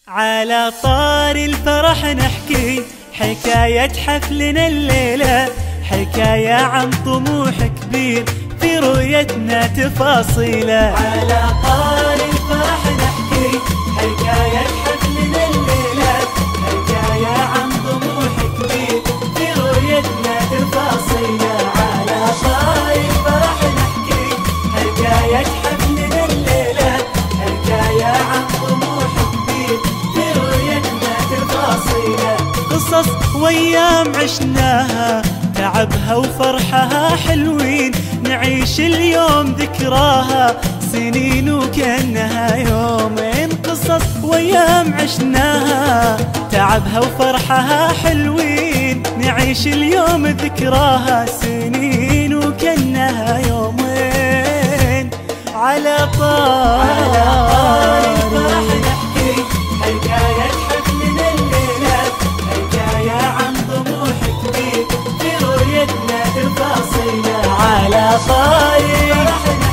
على طار الفرح نحكي حكاية حفلنا الليلة، حكاية عن طموح كبير في رؤيتنا تفاصيله. على طار الفرح نحكي حكاية حفلنا الليلة، حكاية عن طموح كبير في رؤيتنا تفاصيله. على طار الفرح نحكي حكاية حفلنا الليلة، حكاية عن طموح كبير في رؤيتنا تفاصيله. قصص وايام عشناها تعبها وفرحها حلوين، نعيش اليوم ذكراها سنين وكأنها يومين. قصص وايام عشناها تعبها وفرحها حلوين، نعيش اليوم ذكراها سنين وكأنها يومين. على طار الفرح نحكي حكاية حفلنا الليلة، حكاية عن طموح كبير في رؤيتنا تفاصيله. على طار الفرح